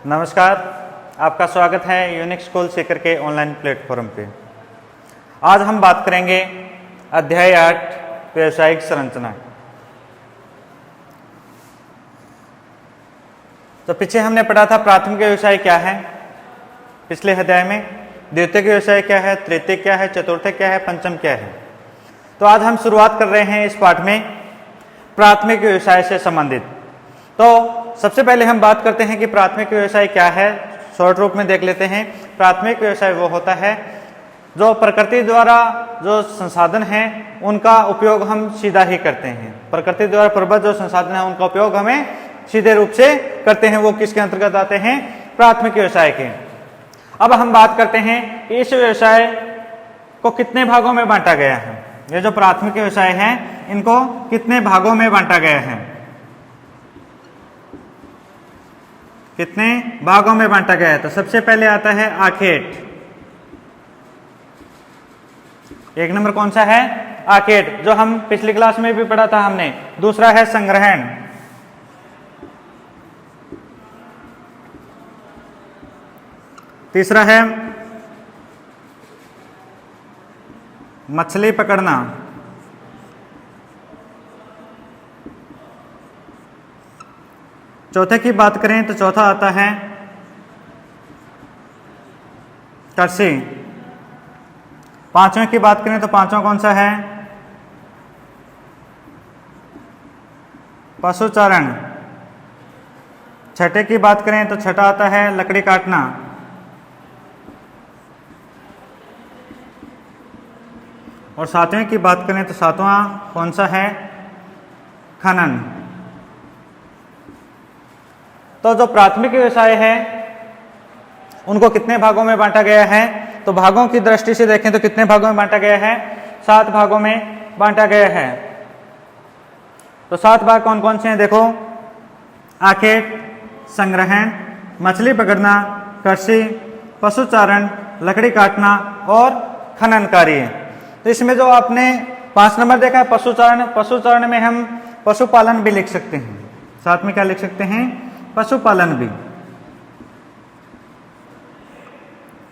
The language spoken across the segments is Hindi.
नमस्कार, आपका स्वागत है यूनिक स्कूल सीकर के ऑनलाइन प्लेटफॉर्म पे। आज हम बात करेंगे अध्याय 8 व्यावसायिक संरचना। तो पीछे हमने पढ़ा था प्राथमिक व्यवसाय क्या है पिछले अध्याय में, द्वितीयक व्यवसाय क्या है, तृतीयक क्या है, चतुर्थक क्या है, पंचम क्या है। तो आज हम शुरुआत कर रहे हैं इस पाठ में प्राथमिक व्यवसाय से संबंधित। तो सबसे पहले हम बात करते हैं कि प्राथमिक व्यवसाय क्या है, शॉर्ट रूप में देख लेते हैं। प्राथमिक व्यवसाय वो होता है जो प्रकृति द्वारा जो संसाधन हैं उनका उपयोग हम सीधा ही करते हैं। प्रकृति द्वारा प्रबंधित जो संसाधन हैं उनका उपयोग हमें सीधे रूप से करते हैं, वो किसके अंतर्गत आते हैं? प्राथमिक व्यवसाय के। अब हम बात करते हैं कि इस व्यवसाय को कितने भागों में बांटा गया है। ये जो प्राथमिक व्यवसाय है इनको कितने भागों में बांटा गया है, कितने भागों में बांटा गया है? तो सबसे पहले आता है आखेट। एक नंबर कौन सा है? आखेट, जो हम पिछली क्लास में भी पढ़ा था हमने। दूसरा है संग्रहण, तीसरा है मछली पकड़ना, चौथे की बात करें तो चौथा आता है कृषि। पांचवें की बात करें तो पांचवा कौन सा है? पशुचारण। छठे की बात करें तो छठा आता है लकड़ी काटना। और सातवें की बात करें तो सातवां कौन सा है? खनन। तो जो प्राथमिक व्यवसाय है उनको कितने भागों में बांटा गया है? तो भागों की दृष्टि से देखें तो कितने भागों में बांटा गया है? 7 भागों में बांटा गया है। तो 7 भाग कौन कौन से हैं? देखो, आखेट, संग्रहण, मछली पकड़ना, कृषि, पशुचारण, लकड़ी काटना और खनन कार्य। तो इसमें जो आपने 5 नंबर देखा है पशुचारण, पशुचारण में हम पशुपालन भी लिख सकते हैं। साथ में क्या लिख सकते हैं? पशुपालन भी।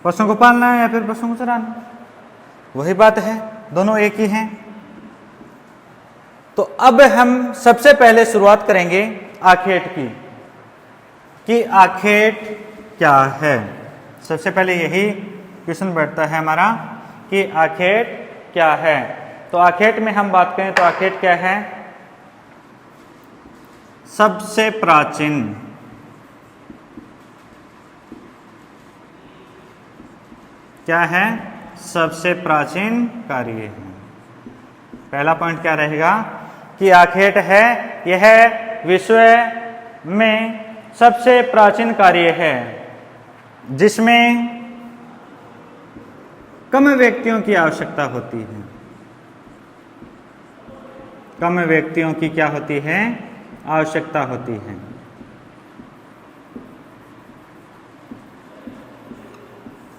पशुओं को पालना है या फिर पशुओं को चराना, वही बात है, दोनों एक ही हैं। तो अब हम सबसे पहले शुरुआत करेंगे आखेट की, कि आखेट क्या है। सबसे पहले यही क्वेश्चन बैठता है हमारा कि आखेट क्या है। तो आखेट में हम बात करें तो आखेट क्या है? सबसे प्राचीन, क्या है? सबसे प्राचीन कार्य है। पहला पॉइंट क्या रहेगा कि आखेट है, यह विश्व में सबसे प्राचीन कार्य है जिसमें कम व्यक्तियों की आवश्यकता होती है। कम व्यक्तियों की क्या होती है? आवश्यकता होती है।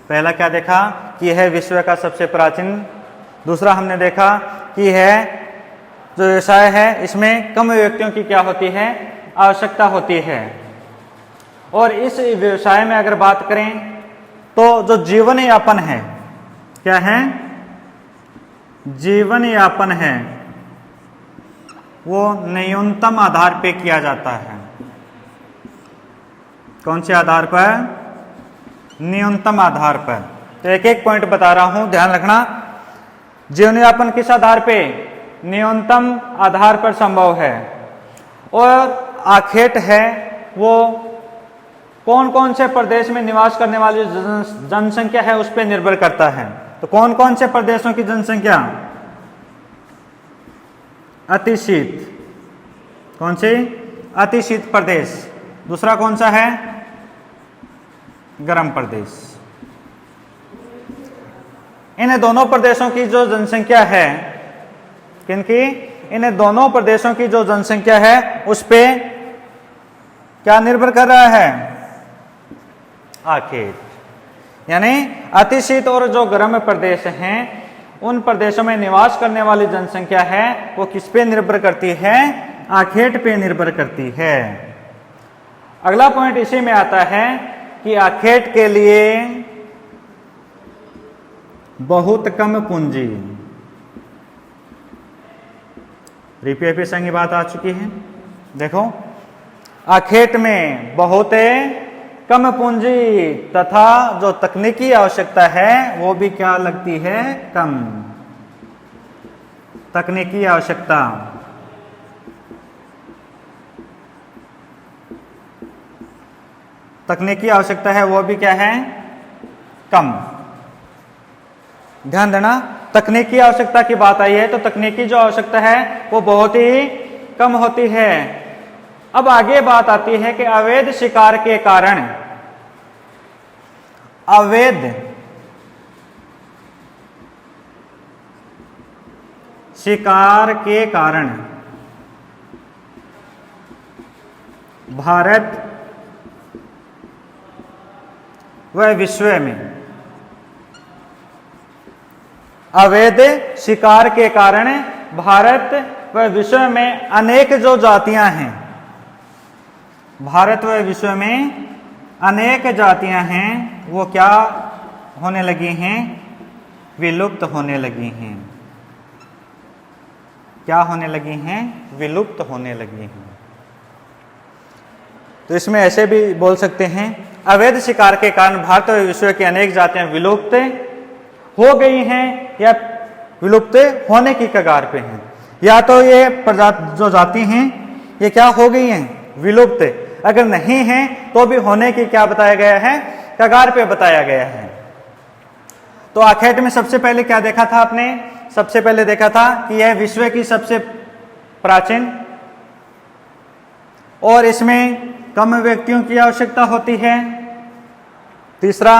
पहला क्या देखा कि यह विश्व का सबसे प्राचीन। दूसरा हमने देखा कि यह जो व्यवसाय है इसमें कम व्यक्तियों की क्या होती है? आवश्यकता होती है। और इस व्यवसाय में अगर बात करें तो जो जीवन यापन है, क्या है? जीवन यापन है वो न्यूनतम आधार पे किया जाता है। कौन से आधार पर? न्यूनतम आधार पर। तो एक एक पॉइंट बता रहा हूं, ध्यान रखना। जीवन यापन किस आधार पे? न्यूनतम आधार पर संभव है। और आखेट है वो कौन कौन से प्रदेश में निवास करने वाली जनसंख्या है उस पर निर्भर करता है। तो कौन कौन से प्रदेशों की जनसंख्या? अतिशीत। कौन सी? अतिशीत प्रदेश। दूसरा कौन सा है? गर्म प्रदेश। इन दोनों प्रदेशों की जो जनसंख्या है, किनकी? इन दोनों प्रदेशों की जो जनसंख्या है उस पे क्या निर्भर कर रहा है? आखेट। यानी अतिशीत और जो गर्म प्रदेश हैं उन प्रदेशों में निवास करने वाली जनसंख्या है वो किस पे निर्भर करती है? आखेट पे निर्भर करती है। अगला पॉइंट इसी में आता है कि आखेट के लिए बहुत कम पूंजी। रिपीटेशन की बात आ चुकी है। देखो, आखेट में बहुत कम पूंजी तथा जो तकनीकी आवश्यकता है वो भी क्या लगती है, कम। तकनीकी आवश्यकता है वो भी क्या है, कम। ध्यान देना, तकनीकी आवश्यकता की बात आई है तो तकनीकी जो आवश्यकता है वो बहुत ही कम होती है। अब आगे बात आती है कि अवैध शिकार के कारण, अवैध शिकार के कारण भारत व विश्व में, अवैध शिकार के कारण भारत व विश्व में अनेक जो जातियां हैं, भारत व विश्व में अनेक जातियां हैं वो क्या होने लगी हैं, विलुप्त होने लगी हैं। क्या होने लगी हैं, विलुप्त होने लगी हैं। तो इसमें ऐसे भी बोल सकते हैं, अवैध शिकार के कारण भारत व विश्व की अनेक जातियां विलुप्त हो गई हैं या विलुप्त होने की कगार पे हैं। या तो ये प्रजाति जो जाति हैं ये क्या हो गई हैं, विलुप्त। अगर नहीं है तो भी होने की क्या बताया गया है, कगार पे बताया गया है। तो आखेट में सबसे पहले क्या देखा था आपने, सबसे पहले देखा था कि यह विश्व की सबसे प्राचीन और इसमें कम व्यक्तियों की आवश्यकता होती है। तीसरा,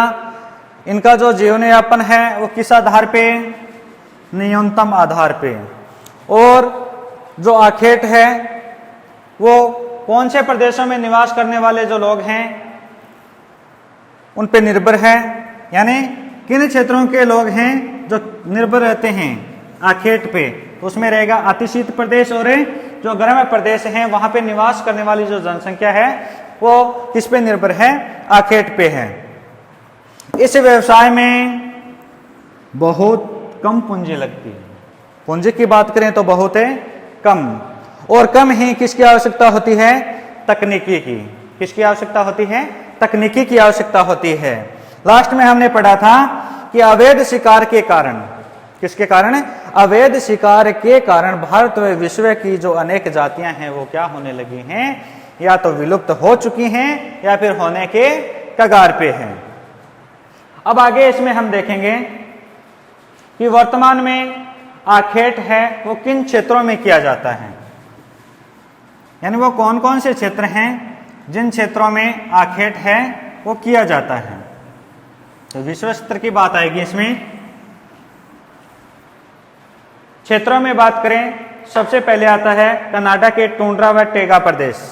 इनका जो जीवन यापन है वो किस आधार पे, न्यूनतम आधार पे। और जो आखेट है वो कौन से प्रदेशों में निवास करने वाले जो लोग हैं उन पे निर्भर है, यानी किन क्षेत्रों के लोग हैं जो निर्भर रहते हैं आखेट पे। तो उसमें रहेगा अतिशीत प्रदेश और जो गर्म प्रदेश हैं वहां पे निवास करने वाली जो जनसंख्या है वो किस पे निर्भर है, आखेट पे है। इस व्यवसाय में बहुत कम पूंजी लगती है। पूंजी की बात करें तो बहुत है कम, और कम ही किसकी आवश्यकता होती है, तकनीकी की। किसकी आवश्यकता होती है, तकनीकी की आवश्यकता होती है। लास्ट में हमने पढ़ा था कि अवैध शिकार के कारण, किसके कारण, अवैध शिकार के कारण भारत व विश्व की जो अनेक जातियां हैं वो क्या होने लगी हैं, या तो विलुप्त हो चुकी हैं या फिर होने के कगार पे हैं। अब आगे इसमें हम देखेंगे कि वर्तमान में आखेट है वो किन क्षेत्रों में किया जाता है, यानी वो कौन कौन से क्षेत्र हैं जिन क्षेत्रों में आखेट है वो किया जाता है। तो विश्व स्तर की बात आएगी इसमें। क्षेत्रों में बात करें, सबसे पहले आता है कनाडा के टुंड्रा व टेगा प्रदेश।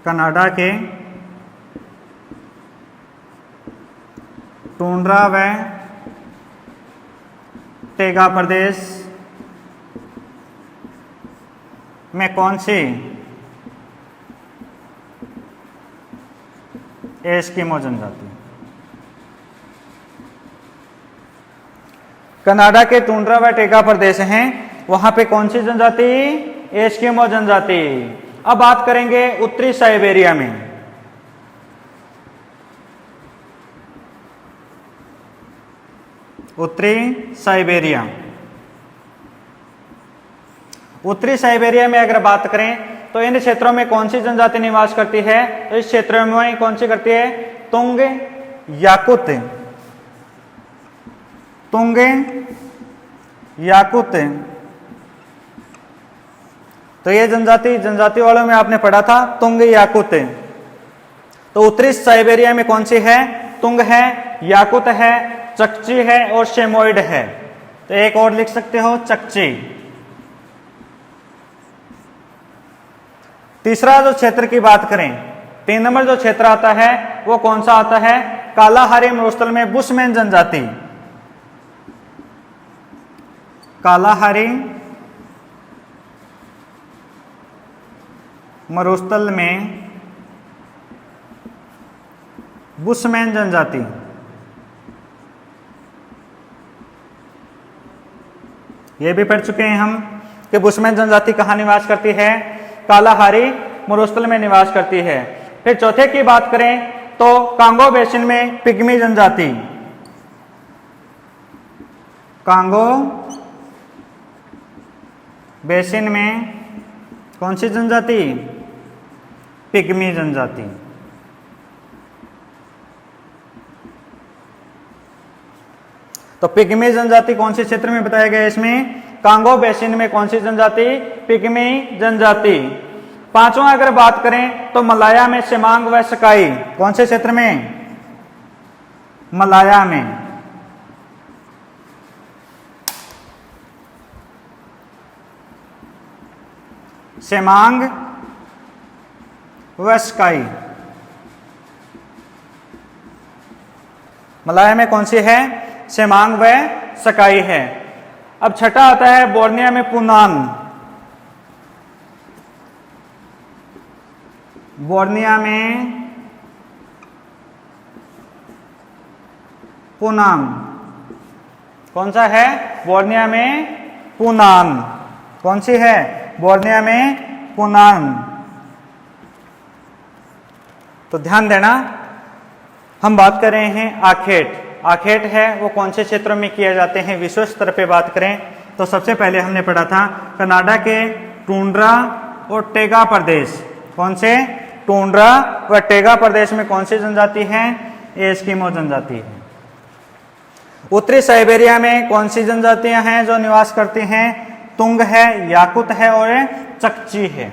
कनाडा के टुंड्रा व टेगा प्रदेश में कौन सी, एस्किमो जनजाति। कनाडा के टुंड्रा व टेगा प्रदेश हैं वहां पे कौन सी जनजाति, एस्किमो जनजाति। अब बात करेंगे उत्तरी साइबेरिया में। उत्तरी साइबेरिया, उत्तरी साइबेरिया में अगर बात करें तो इन क्षेत्रों में कौन सी जनजाति निवास करती है, तो इस क्षेत्र में कौन सी करती है, तुंग याकुत। तुंग याकुत, तो ये जनजाति वालों में आपने पढ़ा था तुंग याकुत। तो उत्तरी साइबेरिया में कौन सी है, तुंग है, याकुत है, चकची है और शेमोइड है। तो एक और लिख सकते हो, चकची। तीसरा जो क्षेत्र की बात करें, 3 नंबर जो क्षेत्र आता है वो कौन सा आता है, कालाहारी मरुस्थल में बुशमैन जनजाति। कालाहारी मरुस्थल में बुशमैन जनजाति, ये भी पढ़ चुके हैं हम कि बुशमैन जनजाति कहाँ निवास करती है, कालाहारी मरुस्थल में निवास करती है। फिर चौथे की बात करें तो कांगो बेसिन में पिग्मी जनजाति, कांगो बेसिन में कौन सी जनजाति, पिग्मी जनजाति। तो पिग्मी जनजाति कौन से क्षेत्र में बताया गया है इसमें, कांगो बेसिन में कौन सी जनजाति, पिग्मी जनजाति। पांचवा अगर बात करें तो मलाया में सेमांग व सकाई, कौन से क्षेत्र में, मलाया में। सेमांग व सकाई, मलाया में कौन सी है, सेमांग व सकाई है। अब छठा आता है बोर्निया में पुनान, बोर्निया में पुनान, कौन सा है, बोर्निया में पुनान, कौन सी है, बोर्निया में पुनान। तो ध्यान देना, हम बात कर रहे हैं आखेट। आखेट है वो कौन से क्षेत्रों में किए जाते हैं, विश्व स्तर पे बात करें तो सबसे पहले हमने पढ़ा था कनाडा के टुंड्रा और टेगा प्रदेश, कौन से, टुंड्रा व टेगा प्रदेश में कौन सी जनजाति है, एस्किमो जनजाति है। उत्तरी साइबेरिया में कौन सी जनजातियां हैं जो निवास करती हैं, तुंग है, याकुत है और चकची है।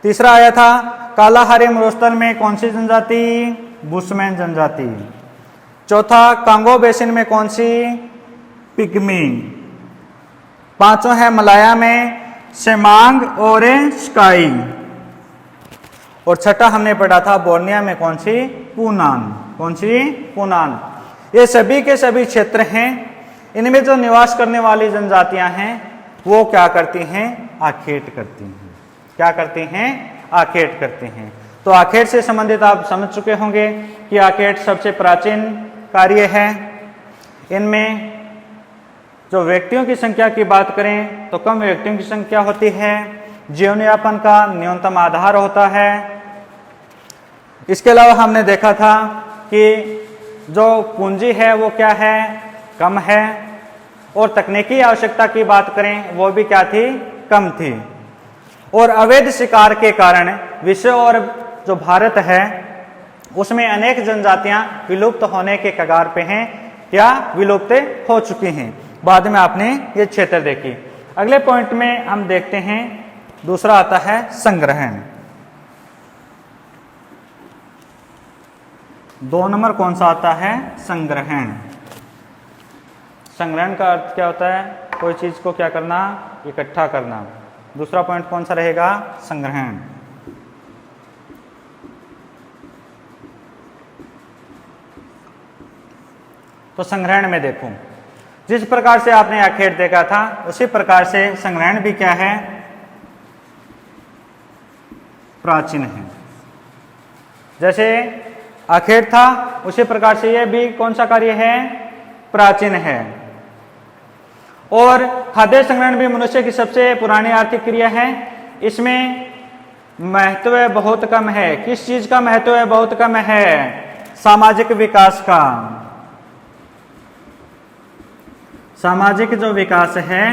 तीसरा आया था कालाहारी मरुस्थल में कौन सी जनजाति, बुशमैन जनजाति। चौथा कांगो बेसिन में कौन सी, पिग्मी। पांचवा है मलाया में सेमांग और स्काई। और छठा हमने पढ़ा था बोर्निया में कौन सी, पुनान, कौन सी, पुनान। ये सभी के सभी क्षेत्र हैं, इनमें जो निवास करने वाली जनजातियां हैं वो क्या करती हैं, आखेट करती हैं। क्या करती हैं, आखेट करती हैं। तो आखेट से संबंधित आप समझ चुके होंगे कि आखेट सबसे प्राचीन कार्य है। इनमें जो व्यक्तियों की संख्या की बात करें तो कम व्यक्तियों की संख्या होती है, जीवन यापन का न्यूनतम आधार होता है। इसके अलावा हमने देखा था कि जो पूंजी है वो क्या है, कम है, और तकनीकी आवश्यकता की बात करें वो भी क्या थी, कम थी। और अवैध शिकार के कारण विश्व और जो भारत है उसमें अनेक जनजातियां विलुप्त होने के कगार पे हैं या विलुप्त हो चुकी हैं। बाद में आपने ये क्षेत्र देखी। अगले पॉइंट में हम देखते हैं, दूसरा आता है संग्रहण। 2 नंबर कौन सा आता है, संग्रहण। संग्रहण का अर्थ क्या होता है, कोई चीज को क्या करना, इकट्ठा करना। दूसरा पॉइंट कौन सा रहेगा, संग्रहण। तो संग्रहण में देखो, जिस प्रकार से आपने आखेट देखा था उसी प्रकार से संग्रहण भी क्या है, प्राचीन है। जैसे आखेट था उसी प्रकार से यह भी कौन सा कार्य है, प्राचीन है। और खाद्य संग्रहण भी मनुष्य की सबसे पुरानी आर्थिक क्रिया है। इसमें महत्व बहुत कम है। किस चीज का महत्व बहुत कम है, सामाजिक विकास का। सामाजिक जो विकास है,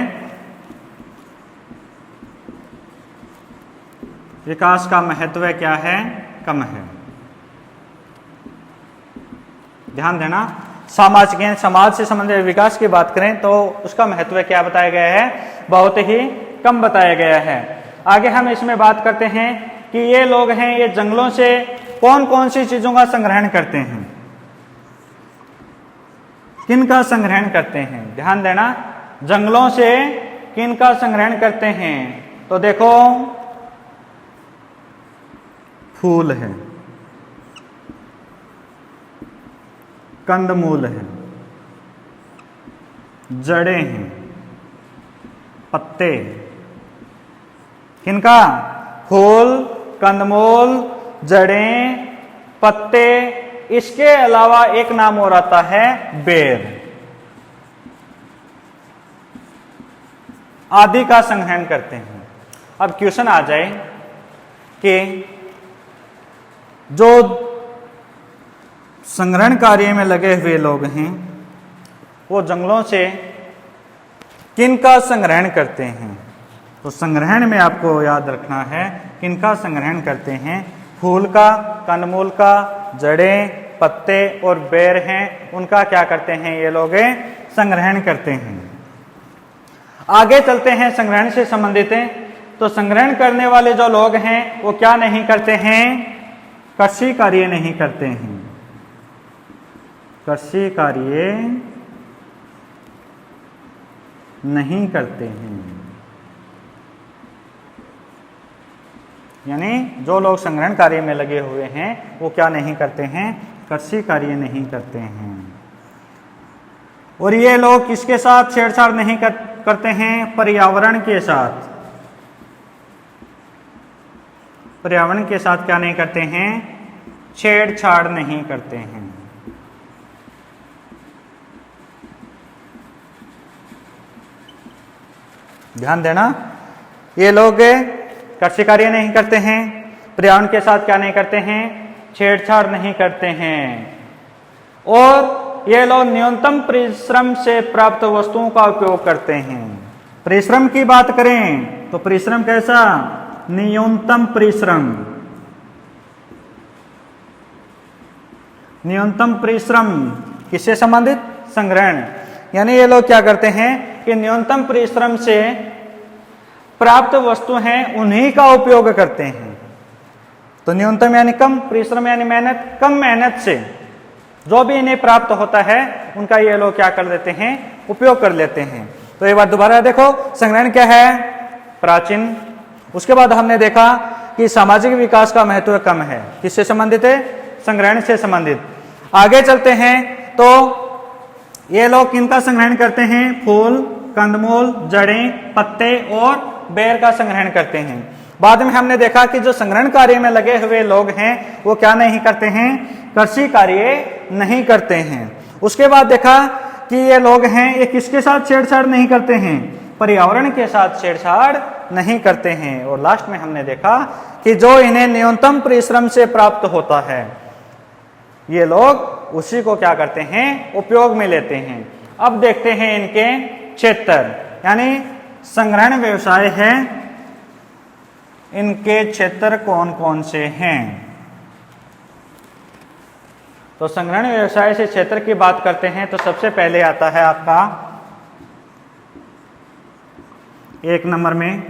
विकास का महत्व क्या है, कम है। ध्यान देना, सामाजिक समाज से संबंधित विकास की बात करें तो उसका महत्व क्या बताया गया है, बहुत ही कम बताया गया है। आगे हम इसमें बात करते हैं कि ये लोग हैं, ये जंगलों से कौन कौन सी चीजों का संग्रहण करते हैं, किन का संग्रहण करते हैं। ध्यान देना, जंगलों से किन का संग्रहण करते हैं। तो देखो, फूल है, कंदमूल है, जड़ें हैं, पत्ते, किनका? फूल, कंदमूल, जड़ें, पत्ते, इसके अलावा एक नाम और आता है बेर आदि का संग्रहण करते हैं। अब क्वेश्चन आ जाए कि जो संग्रहण कार्य में लगे हुए लोग हैं वो जंगलों से किनका संग्रहण करते हैं? तो संग्रहण में आपको याद रखना है किनका संग्रहण करते हैं? फूल का, कंदमूल का, जड़ें, पत्ते और बेर हैं, उनका क्या करते हैं ये लोग? संग्रहण करते हैं। आगे चलते हैं संग्रहण से संबंधित है। तो संग्रहण करने वाले जो लोग हैं वो क्या नहीं करते हैं? कृषि कार्य नहीं करते हैं। कृषि कार्य नहीं करते हैं, यानी जो लोग संग्रहण कार्य में लगे हुए हैं वो क्या नहीं करते हैं? कृषि कार्य नहीं करते हैं। और ये लोग किसके साथ छेड़छाड़ नहीं करते हैं? पर्यावरण के साथ। पर्यावरण के साथ क्या नहीं करते हैं? छेड़छाड़ नहीं करते हैं। ध्यान देना, ये लोग कृषि कार्य नहीं करते हैं, पर्यावरण के साथ क्या नहीं करते हैं? छेड़छाड़ नहीं करते हैं, और ये लोग न्यूनतम परिश्रम से प्राप्त वस्तुओं का उपयोग करते हैं। परिश्रम की बात करें तो परिश्रम कैसा? न्यूनतम परिश्रम। न्यूनतम परिश्रम किससे संबंधित? संग्रहण। यानी ये लोग क्या करते हैं कि न्यूनतम परिश्रम से प्राप्त वस्तु हैं उन्हीं का उपयोग करते हैं। तो न्यूनतम यानी कम, परिश्रम यानी मेहनत, कम मेहनत से जो भी इन्हें प्राप्त होता है उनका ये लोग क्या कर लेते हैं? उपयोग कर लेते हैं। तो एक बार दोबारा देखो, संग्रहण क्या है? प्राचीन। उसके बाद हमने देखा कि सामाजिक विकास का महत्व कम है। किससे संबंधित है? संग्रहण से संबंधित। आगे चलते हैं तो ये लोग किनका संग्रहण करते हैं? फूल, कंदमूल, जड़ें, पत्ते और बेर का संग्रहण करते हैं। बाद में हमने देखा कि जो संग्रहण कार्य में लगे हुए लोग हैं वो क्या नहीं करते हैं? कृषि कार्य नहीं करते हैं। उसके बाद देखा कि ये लोग हैं ये किसके साथ छेड़छाड़ नहीं करते हैं? पर्यावरण के साथ छेड़छाड़ नहीं करते हैं। और लास्ट में हमने देखा कि जो इन्हें न्यूनतम परिश्रम से प्राप्त होता है ये लोग उसी को क्या करते हैं? उपयोग में लेते हैं। अब देखते हैं इनके क्षेत्र, यानी संग्रहण व्यवसाय है, इनके क्षेत्र कौन कौन से हैं? तो संग्रहण व्यवसाय से क्षेत्र की बात करते हैं तो सबसे पहले आता है आपका 1 नंबर में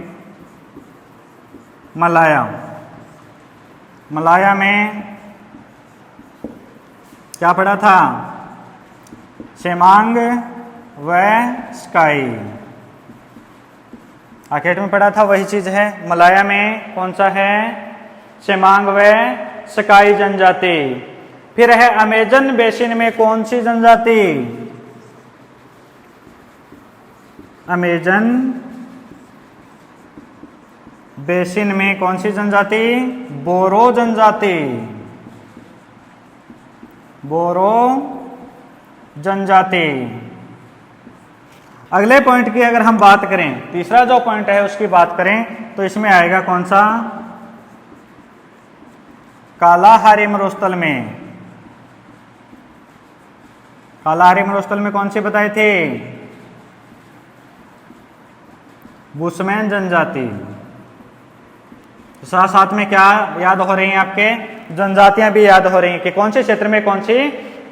मलाया। मलाया में क्या पढ़ा था? सेमांग व स्काई। आखेट में पढ़ा था वही चीज है। मलाया में कौन सा है? सेमांग व स्काई जनजाति। फिर है अमेजन बेसिन में कौन सी जनजाति? अमेजन बेसिन में कौन सी जनजाति? बोरो जनजाति। बोरो जनजाति। अगले पॉइंट की अगर हम बात करें, तीसरा जो पॉइंट है उसकी बात करें तो इसमें आएगा कौन सा? कालाहारी मरुस्थल में। कालाहारी मरुस्थल में कौन सी बताए थे? बुशमैन जनजाति। साथ साथ में क्या याद हो रही हैं आपके? जनजातियां भी याद हो रही हैं कि कौन से क्षेत्र में कौन सी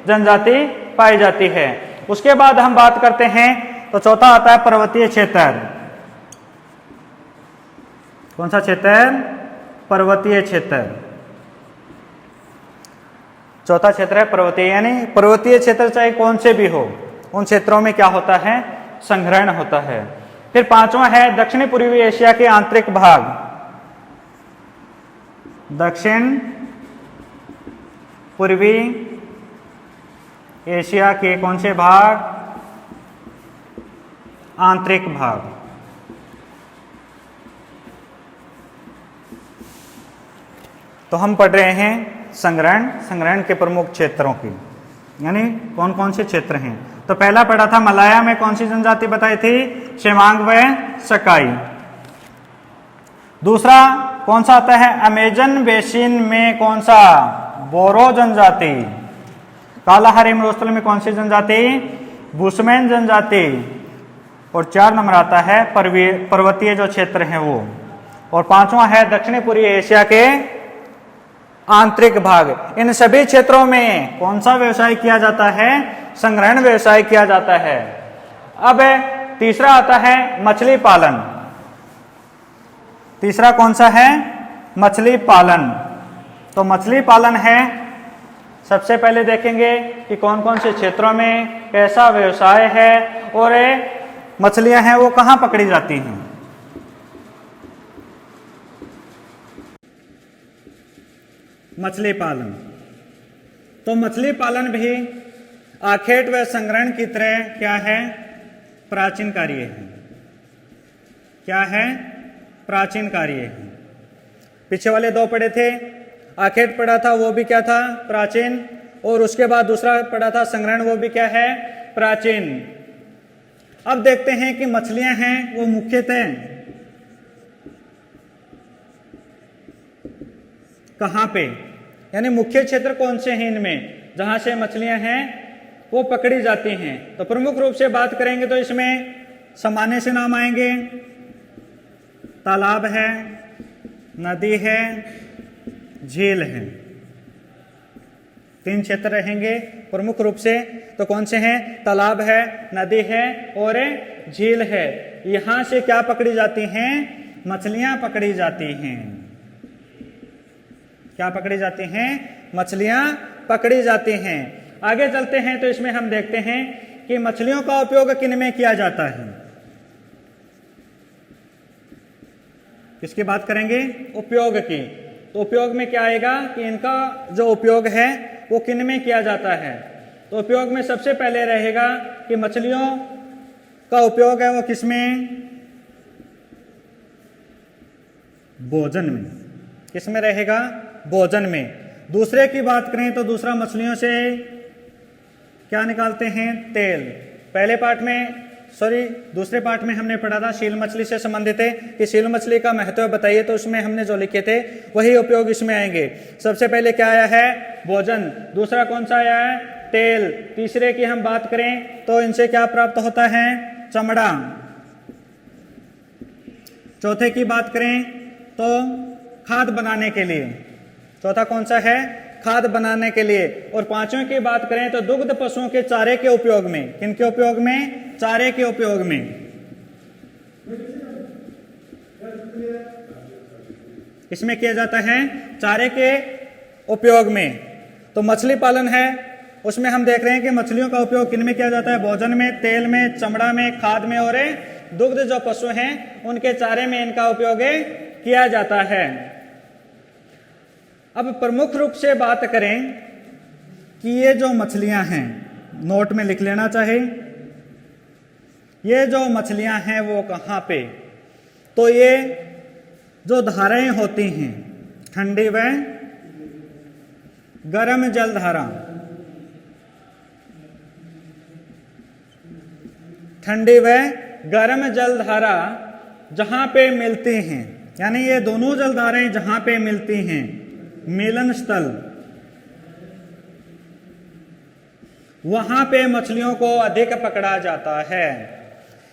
जनजाति पाई जाती है। उसके बाद हम बात करते हैं तो चौथा आता है पर्वतीय क्षेत्र। कौन सा क्षेत्र? पर्वतीय क्षेत्र। चौथा क्षेत्र है पर्वतीय, यानी पर्वतीय क्षेत्र चाहे कौन से भी हो उन क्षेत्रों में क्या होता है? संग्रहण होता है। फिर पांचवा है दक्षिणी पूर्वी एशिया के आंतरिक भाग। दक्षिण पूर्वी एशिया के कौन से भाग? आंतरिक भाग। तो हम पढ़ रहे हैं संग्रहण, संग्रहण के प्रमुख क्षेत्रों की, यानी कौन कौन से क्षेत्र हैं। तो पहला पढ़ा था मलाया में कौन सी जनजाति बताई थी, शेमांग व सकाई। दूसरा कौन सा आता है, अमेजन बेसिन में कौन सा, बोरो जनजाति। कालाहारी मरुस्थल में कौन सी जनजाति, बुशमैन जनजाति। और 4 नंबर आता है पर्वतीय जो क्षेत्र हैं वो। और 5वां है दक्षिणी पूर्वी एशिया के आंतरिक भाग। इन सभी क्षेत्रों में कौन सा व्यवसाय किया जाता है, संग्रहण व्यवसाय किया जाता है। अब तीसरा आता है मछली पालन। तीसरा कौन सा है, मछली पालन। तो मछली पालन है, सबसे पहले देखेंगे कि कौन कौन से क्षेत्रों में कैसा व्यवसाय है और मछलियां हैं वो कहां पकड़ी जाती हैं। मछली पालन, तो मछली पालन भी आखेट व संग्रहण की तरह क्या है, प्राचीन कार्य है। क्या है, प्राचीन कार्य है। पीछे वाले 2 पढ़े थे, आखेट पढ़ा था वो भी क्या था, प्राचीन। और उसके बाद दूसरा पढ़ा था संग्रहण, वो भी क्या है, प्राचीन। अब देखते हैं कि मछलियां हैं वो मुख्यतः कहां पे, यानी मुख्य क्षेत्र कौन से हैं इनमें जहां से मछलियां हैं वो पकड़ी जाती हैं। तो प्रमुख रूप से बात करेंगे तो इसमें सामान्य से नाम आएंगे, तालाब है, नदी है, झील है। 3 क्षेत्र रहेंगे प्रमुख रूप से। तो कौन से हैं, तालाब है, नदी है और झील है। यहां से क्या पकड़ी जाती हैं, मछलियां पकड़ी जाती हैं। क्या पकड़ी जाती हैं, मछलियां पकड़ी जाती हैं। आगे चलते हैं तो इसमें हम देखते हैं कि मछलियों का उपयोग किन में किया जाता है। किसकी बात करेंगे, उपयोग की। तो उपयोग में क्या आएगा कि इनका जो उपयोग है वो किन में किया जाता है। तो उपयोग में सबसे पहले रहेगा कि मछलियों का उपयोग है वो किसमें, भोजन में। किसमें रहेगा, भोजन में। दूसरे की बात करें तो दूसरा मछलियों से क्या निकालते हैं, तेल। पहले पार्ट में दूसरे पार्ट में हमने पढ़ा था सील मछली से संबंधित है कि सील मछली का महत्व बताइए। तो उसमें हमने जो लिखे थे वही उपयोग इसमें आएंगे। सबसे पहले क्या आया है, भोजन। दूसरा कौन सा आया है, तेल। तीसरे की हम बात करें तो इनसे क्या प्राप्त होता है, चमड़ा। चौथे की बात करें तो खाद बनाने के लिए। चौथा कौन सा है, खाद बनाने के लिए। और 5वें की बात करें तो दुग्ध पशुओं के चारे के उपयोग में। किनके उपयोग में, चारे के उपयोग में। इसमें किया जाता है चारे के उपयोग में। तो मछली पालन है, उसमें हम देख रहे हैं कि मछलियों का उपयोग किन में किया जाता है, भोजन में, तेल में, चमड़ा में, खाद में और दुग्ध जो पशु हैं उनके चारे में इनका उपयोग किया जाता है। अब प्रमुख रूप से बात करें कि ये जो मछलियां हैं, नोट में लिख लेना चाहे, ये जो मछलियां हैं वो कहां पे, तो ये जो धाराएं होती हैं, ठंडी व गर्म जल धारा, ठंडी व गर्म जल धारा जहां पे मिलती हैं, यानी ये दोनों जल धाराएं जहां पे मिलती हैं, मिलन स्थल, वहां पे मछलियों को अधिक पकड़ा जाता है।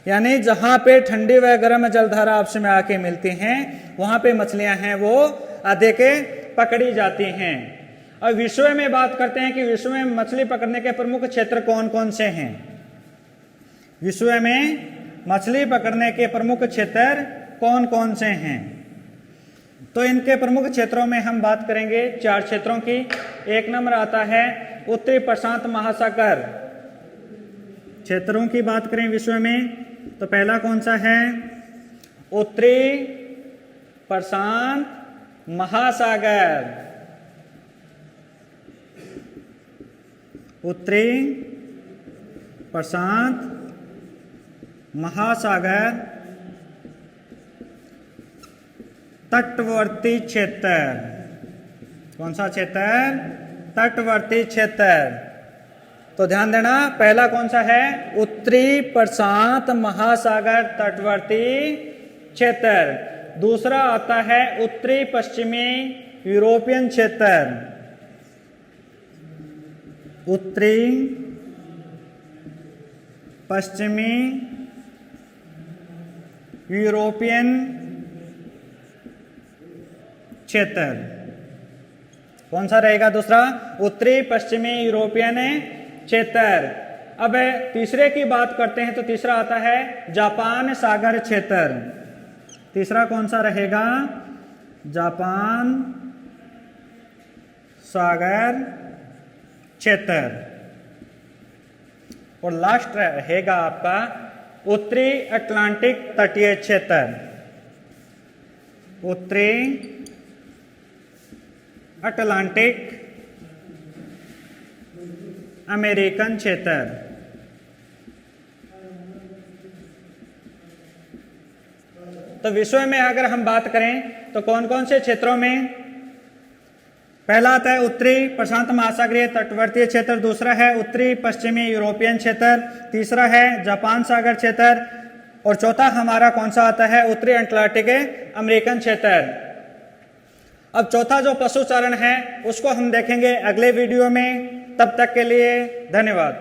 यानी जहां पे ठंडी व गर्म जलधारा आपस में आके मिलती हैं वहां पे मछलियां हैं वो अधिक पकड़ी जाती हैं। अब विश्व में बात करते हैं कि विश्व में मछली पकड़ने के प्रमुख क्षेत्र कौन कौन से हैं। विश्व में मछली पकड़ने के प्रमुख क्षेत्र कौन कौन से हैं, तो इनके प्रमुख क्षेत्रों में हम बात करेंगे 4 क्षेत्रों की। 1 नंबर आता है उत्तरी प्रशांत महासागर। क्षेत्रों की बात करें विश्व में तो पहला कौन सा है, उत्तरी प्रशांत महासागर। उत्तरी प्रशांत महासागर तटवर्ती क्षेत्र। कौन सा क्षेत्र? तटवर्ती क्षेत्र। तो ध्यान देना, पहला कौन सा है? उत्तरी प्रशांत महासागर तटवर्ती क्षेत्र। दूसरा आता है उत्तरी पश्चिमी यूरोपियन क्षेत्र। उत्तरी पश्चिमी यूरोपियन क्षेत्र। कौन सा रहेगा दूसरा? उत्तरी पश्चिमी यूरोपियन क्षेत्र। अब तीसरे की बात करते हैं तो तीसरा आता है जापान सागर क्षेत्र। तीसरा कौन सा रहेगा? जापान सागर क्षेत्र। और लास्ट रहेगा आपका उत्तरी अटलांटिक तटीय क्षेत्र। उत्तरी अटलांटिक अमेरिकन क्षेत्र। तो विश्व में अगर हम बात करें तो कौन कौन से क्षेत्रों में? पहला आता है उत्तरी प्रशांत महासागरीय तटवर्तीय क्षेत्र। दूसरा है उत्तरी पश्चिमी यूरोपियन क्षेत्र। तीसरा है जापान सागर क्षेत्र। और चौथा हमारा कौन सा आता है? उत्तरी अटलांटिक अमेरिकन क्षेत्र। अब चौथा जो पशु चरण है उसको हम देखेंगे अगले वीडियो में। तब तक के लिए धन्यवाद।